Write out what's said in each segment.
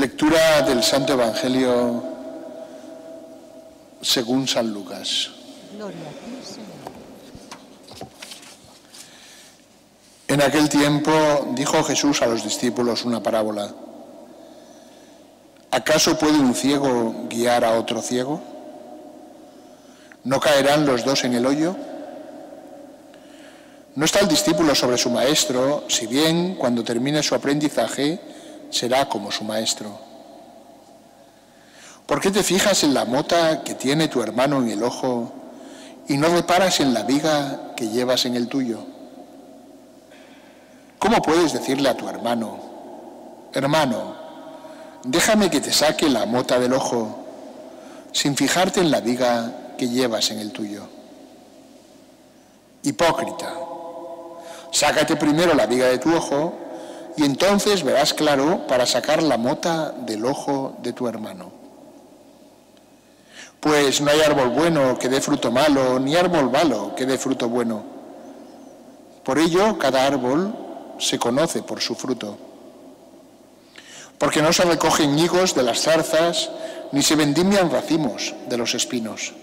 Lectura del Santo Evangelio según San Lucas. Gloria a ti, Señor. En aquel tiempo dijo Jesús a los discípulos una parábola. ¿Acaso puede un ciego guiar a otro ciego? ¿No caerán los dos en el hoyo? No está el discípulo sobre su maestro, si bien cuando termine su aprendizaje será como su maestro. ¿Por qué te fijas en la mota que tiene tu hermano en el ojo y no reparas en la viga que llevas en el tuyo? ¿Cómo puedes decirle a tu hermano, hermano, déjame que te saque la mota del ojo, sin fijarte en la viga que llevas en el tuyo? Hipócrita, sácate primero la viga de tu ojo y entonces verás claro para sacar la mota del ojo de tu hermano. Pues no hay árbol bueno que dé fruto malo, ni árbol malo que dé fruto bueno. Por ello, cada árbol se conoce por su fruto. Porque no se recogen higos de las zarzas, ni se vendimian racimos de los espinos.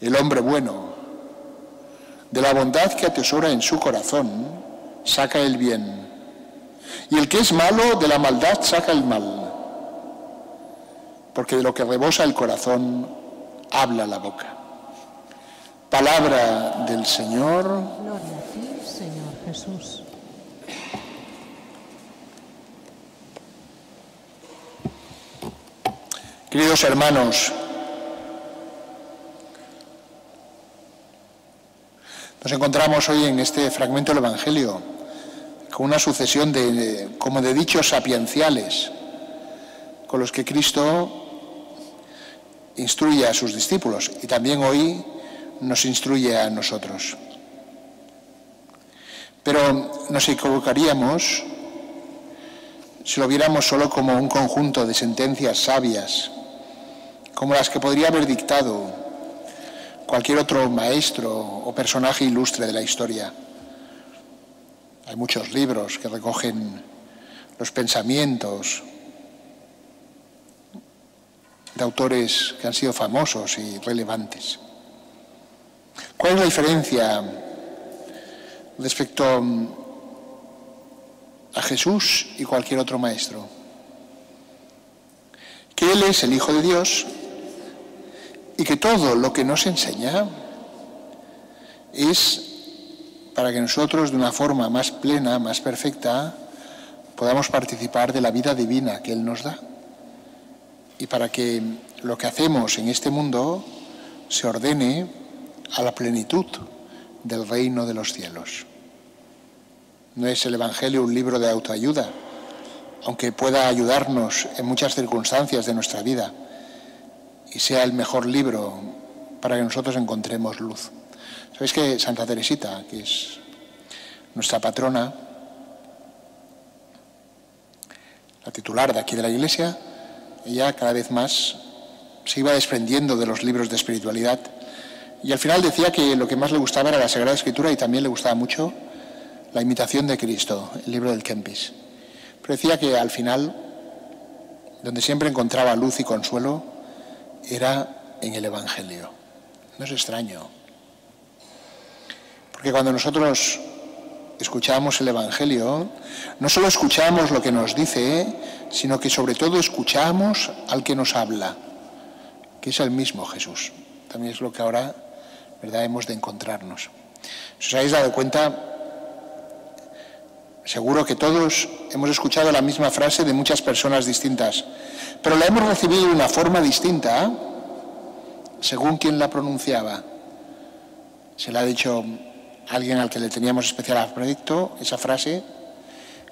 El hombre bueno, de la bondad que atesora en su corazón, saca el bien. Y el que es malo, de la maldad saca el mal. Porque de lo que rebosa el corazón, habla la boca. Palabra del Señor. Gloria a ti, Señor Jesús. Queridos hermanos, nos encontramos hoy en este fragmento del Evangelio con una sucesión como de dichos sapienciales con los que Cristo instruye a sus discípulos y también hoy nos instruye a nosotros. Pero nos equivocaríamos si lo viéramos solo como un conjunto de sentencias sabias, como las que podría haber dictado cualquier otro maestro o personaje ilustre de la historia. Hay muchos libros que recogen los pensamientos de autores que han sido famosos y relevantes. ¿Cuál es la diferencia respecto a Jesús y cualquier otro maestro? Que Él es el Hijo de Dios y que todo lo que nos enseña es para que nosotros de una forma más plena, más perfecta, podamos participar de la vida divina que Él nos da. Y para que lo que hacemos en este mundo se ordene a la plenitud del reino de los cielos. No es el Evangelio un libro de autoayuda, aunque pueda ayudarnos en muchas circunstancias de nuestra vida y sea el mejor libro para que nosotros encontremos luz. ¿Sabéis que Santa Teresita, que es nuestra patrona, la titular de aquí de la Iglesia, ella cada vez más se iba desprendiendo de los libros de espiritualidad y al final decía que lo que más le gustaba era la Sagrada Escritura y también le gustaba mucho la imitación de Cristo, el libro del Kempis. Pero decía que al final, donde siempre encontraba luz y consuelo, era en el Evangelio. No es extraño, porque cuando nosotros escuchamos el Evangelio, no solo escuchamos lo que nos dice, sino que sobre todo escuchamos al que nos habla, que es el mismo Jesús. También es lo que ahora, ¿verdad?, hemos de encontrarnos. Si os habéis dado cuenta, seguro que todos hemos escuchado la misma frase de muchas personas distintas, pero la hemos recibido de una forma distinta según quien la pronunciaba. Se la ha dicho alguien al que le teníamos especial afecto, esa frase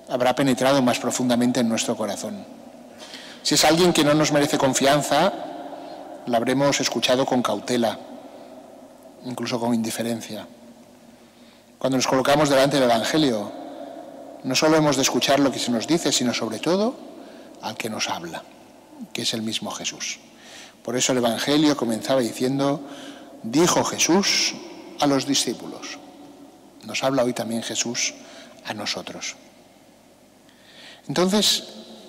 habrá penetrado más profundamente en nuestro corazón. Si es alguien que no nos merece confianza, la habremos escuchado con cautela, incluso con indiferencia. Cuando nos colocamos delante del Evangelio, no solo hemos de escuchar lo que se nos dice, sino sobre todo al que nos habla, que es el mismo Jesús. Por eso el Evangelio comenzaba diciendo, dijo Jesús a los discípulos. Nos habla hoy también Jesús a nosotros. Entonces,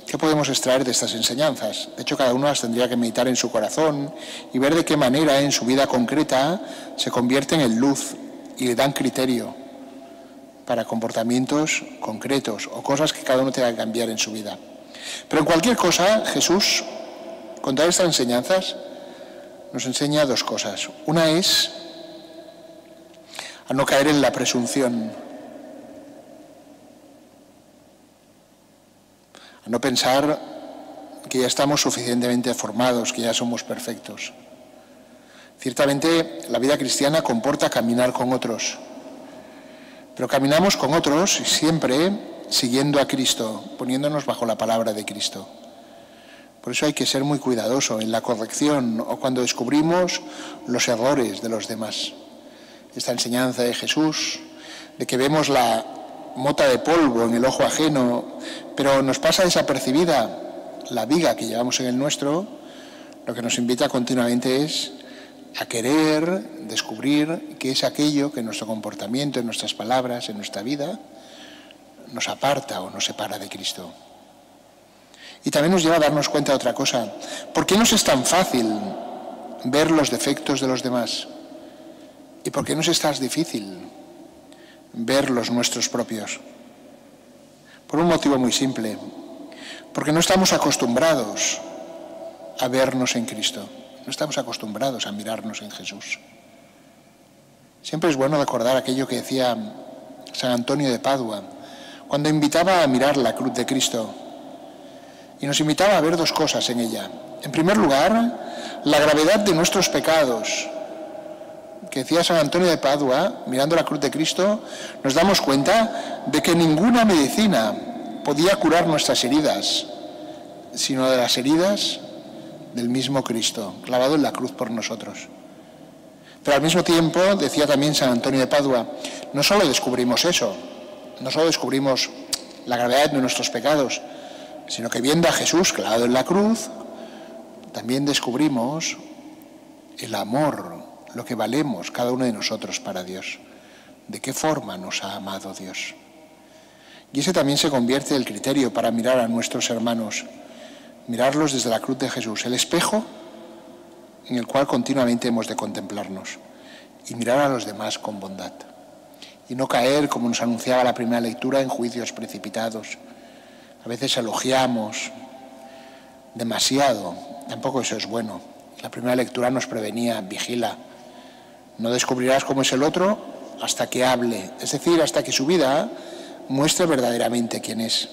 ¿qué podemos extraer de estas enseñanzas? De hecho, cada uno las tendría que meditar en su corazón y ver de qué manera en su vida concreta se convierten en luz y le dan criterio para comportamientos concretos o cosas que cada uno tenga que cambiar en su vida. Pero en cualquier cosa, Jesús, con todas estas enseñanzas, nos enseña dos cosas. Una es a no caer en la presunción, a no pensar que ya estamos suficientemente formados, que ya somos perfectos. Ciertamente, la vida cristiana comporta caminar con otros, pero caminamos con otros siempre siguiendo a Cristo, poniéndonos bajo la palabra de Cristo. Por eso hay que ser muy cuidadoso en la corrección o cuando descubrimos los errores de los demás. Esta enseñanza de Jesús, de que vemos la mota de polvo en el ojo ajeno, pero nos pasa desapercibida la viga que llevamos en el nuestro, lo que nos invita continuamente es a querer descubrir qué es aquello que en nuestro comportamiento, en nuestras palabras, en nuestra vida, nos aparta o nos separa de Cristo. Y también nos lleva a darnos cuenta de otra cosa. ¿Por qué nos es tan fácil ver los defectos de los demás? ¿Y por qué nos es tan difícil ver los nuestros propios? Por un motivo muy simple. Porque no estamos acostumbrados a vernos en Cristo. No estamos acostumbrados a mirarnos en Jesús. Siempre es bueno recordar aquello que decía San Antonio de Padua, cuando invitaba a mirar la cruz de Cristo. Y nos invitaba a ver dos cosas en ella. En primer lugar, la gravedad de nuestros pecados. Que decía San Antonio de Padua, mirando la cruz de Cristo, nos damos cuenta de que ninguna medicina podía curar nuestras heridas, sino de las heridas del mismo Cristo, clavado en la cruz por nosotros. Pero al mismo tiempo, decía también San Antonio de Padua, no solo descubrimos eso, no solo descubrimos la gravedad de nuestros pecados, sino que viendo a Jesús clavado en la cruz, también descubrimos el amor, lo que valemos cada uno de nosotros para Dios, de qué forma nos ha amado Dios. Y ese también se convierte en el criterio para mirar a nuestros hermanos, mirarlos desde la cruz de Jesús, el espejo en el cual continuamente hemos de contemplarnos y mirar a los demás con bondad. Y no caer, como nos anunciaba la primera lectura, en juicios precipitados. A veces elogiamos demasiado, tampoco eso es bueno. La primera lectura nos prevenía, vigila, no descubrirás cómo es el otro hasta que hable, es decir, hasta que su vida muestre verdaderamente quién es.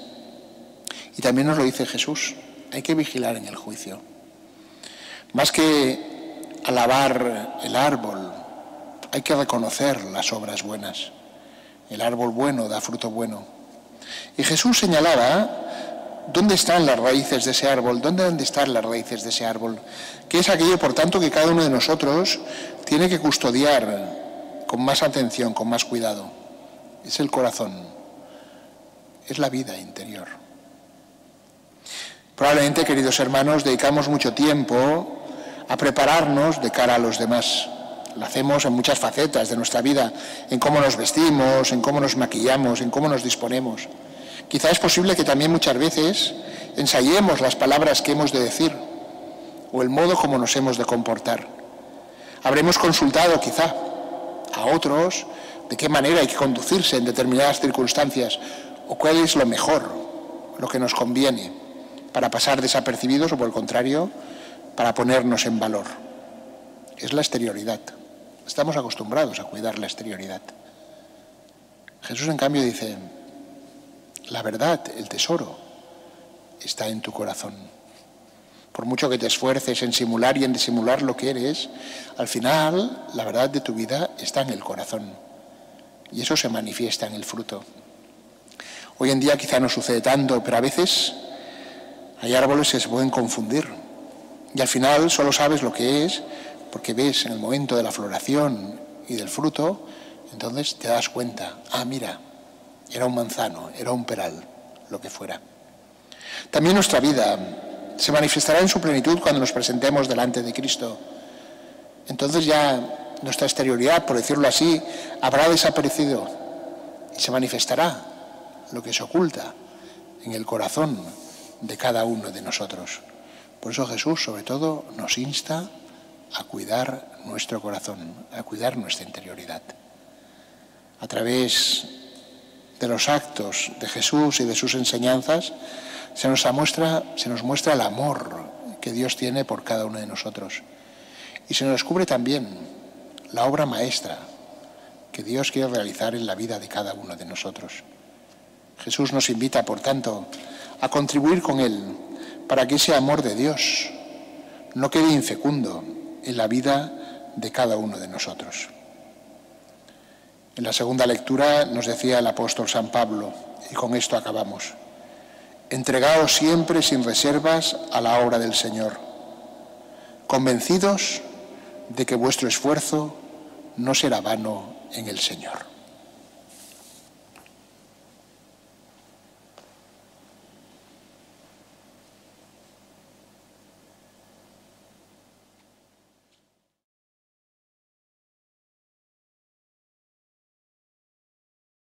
Y también nos lo dice Jesús, hay que vigilar en el juicio. Más que alabar el árbol, hay que reconocer las obras buenas. El árbol bueno da fruto bueno. Y Jesús señalaba dónde están las raíces de ese árbol, dónde han de estar las raíces de ese árbol, que es aquello, por tanto, que cada uno de nosotros tiene que custodiar con más atención, con más cuidado. Es el corazón, es la vida interior. Probablemente, queridos hermanos, dedicamos mucho tiempo a prepararnos de cara a los demás. Lo hacemos en muchas facetas de nuestra vida, en cómo nos vestimos, en cómo nos maquillamos, en cómo nos disponemos. Quizá es posible que también muchas veces ensayemos las palabras que hemos de decir o el modo como nos hemos de comportar. Habremos consultado quizá a otros de qué manera hay que conducirse en determinadas circunstancias o cuál es lo mejor, lo que nos conviene para pasar desapercibidos o, por el contrario, para ponernos en valor. Es la exterioridad. Estamos acostumbrados a cuidar la exterioridad. Jesús, en cambio, dice, la verdad, el tesoro, está en tu corazón. Por mucho que te esfuerces en simular y en disimular lo que eres, al final, la verdad de tu vida está en el corazón. Y eso se manifiesta en el fruto. Hoy en día quizá no sucede tanto, pero a veces hay árboles que se pueden confundir. Y al final solo sabes lo que es porque ves en el momento de la floración y del fruto, entonces te das cuenta, ah, mira, era un manzano, era un peral, lo que fuera. También nuestra vida se manifestará en su plenitud cuando nos presentemos delante de Cristo. Entonces ya nuestra exterioridad, por decirlo así, habrá desaparecido y se manifestará lo que se oculta en el corazón de cada uno de nosotros. Por eso Jesús, sobre todo, nos insta a cuidar nuestro corazón, a cuidar nuestra interioridad. A través de los actos de Jesús y de sus enseñanzas, se nos muestra el amor que Dios tiene por cada uno de nosotros. Y se nos descubre también la obra maestra que Dios quiere realizar en la vida de cada uno de nosotros. Jesús nos invita, por tanto, a contribuir con Él para que ese amor de Dios no quede infecundo en la vida de cada uno de nosotros. En la segunda lectura nos decía el apóstol San Pablo, y con esto acabamos: entregaos siempre sin reservas a la obra del Señor, convencidos de que vuestro esfuerzo no será vano en el Señor.